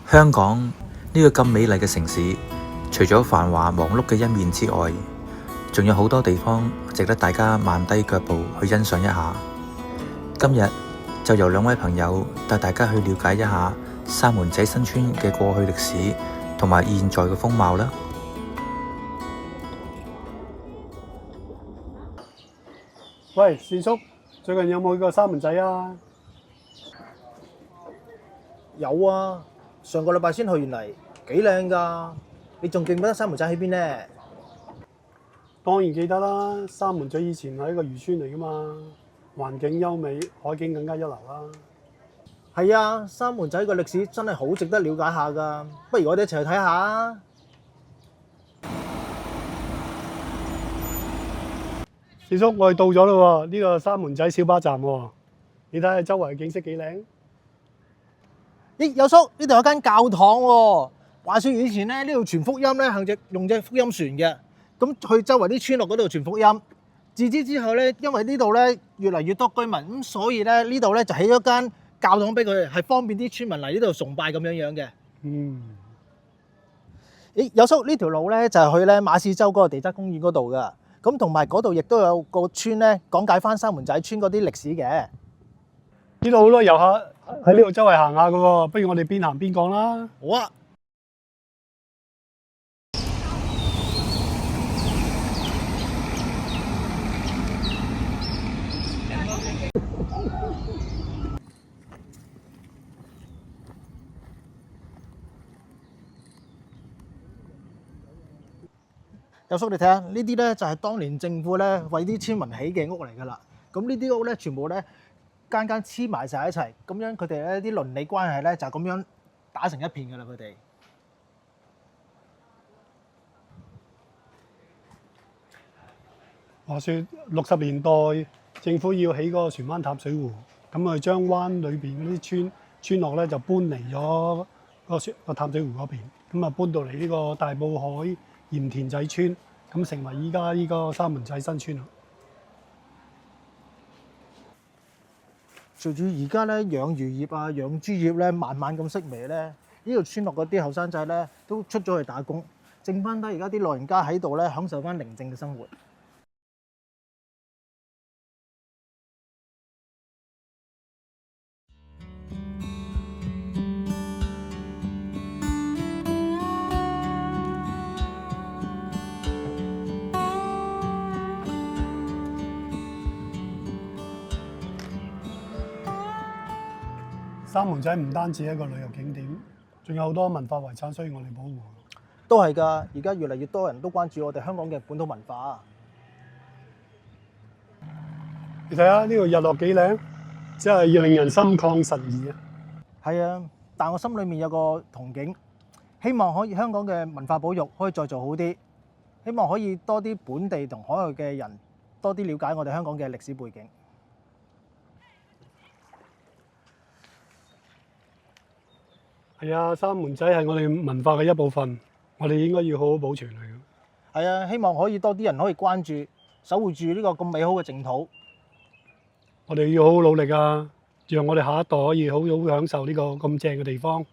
香港呢個咁美麗嘅城市，除咗繁華忙碌嘅一面之外，仲有好多地方值得大家慢低腳步去欣賞一下。今日就由兩位朋友帶大家去了解一下三門仔新村嘅過去歷史同埋現在嘅風貌啦。喂，善叔，最近有冇去過三門仔啊？有啊，上個禮拜先去完嚟，幾靚㗎。你仲記唔記得三門仔喺邊呢？當然記得啦，三門仔以前係一個漁村嚟噶嘛，環境優美，海景更加一流啦。係啊，三門仔嘅歷史真係好值得了解下㗎。不如我哋一齊去睇下啊！善叔，我哋到咗啦喎，呢個三門仔小巴站喎，你睇下周圍嘅景色幾靚。咦，有叔，呢度有間教堂喎。話說以前咧，呢度傳福音咧，用隻福音船嘅，咁去周圍啲村落嗰度傳福音。自此之後咧，因為呢度咧越嚟越多居民，咁所以咧呢度咧就起咗間教堂俾佢哋，係方便啲村民嚟呢度崇拜咁樣嘅。咦，有叔，呢條路咧就係去咧馬屎洲嗰個地質公園嗰度噶。咁同埋嗰度亦都有個村咧講解翻三門仔村嗰啲歷史嘅。呢度好多遊客喺呢度周圍行下噶喎，不如我哋邊行邊講啦。好啊！有叔，你睇下呢啲咧就係當年政府咧為啲村民起嘅屋嚟噶啦。咁呢啲屋咧全部咧間黐埋晒一齊，咁樣佢哋咧啲鄰里關係咧就咁樣打成一片噶啦。佢哋話說60年代政府要起嗰個船灣淡水湖，咁啊將灣裏邊嗰啲村落咧就搬嚟咗個淡水湖嗰邊，咁啊搬到嚟呢個大埔海鹽田仔村，咁成為依家呢個三門仔新村啦。隨住而家咧養魚業啊、養豬業咧慢慢咁式微咧，呢度村落嗰啲後生仔咧都出咗去打工，剩翻低而家啲老人家喺度咧享受翻寧靜嘅生活。三門仔唔單止係一個旅遊景點，仲有好多文化遺產需要我哋保護。都係㗎，而家越嚟越多人都關注我哋香港嘅本土文化。你睇下呢個日落幾靚，真係令人心曠神怡啊！係啊，但我心裏面有個憧憬，希望可以香港嘅文化保育可以再做好啲，希望可以多啲本地同海外嘅人多啲了解我哋香港嘅歷史背景。係啊，三門仔係我哋文化嘅一部分，我哋應該要好好保存佢。係啊，希望可以多啲人可以關注、守護住呢個咁美好嘅淨土。我哋要好好努力啊，讓我哋下一代可以好好享受呢個咁正嘅地方。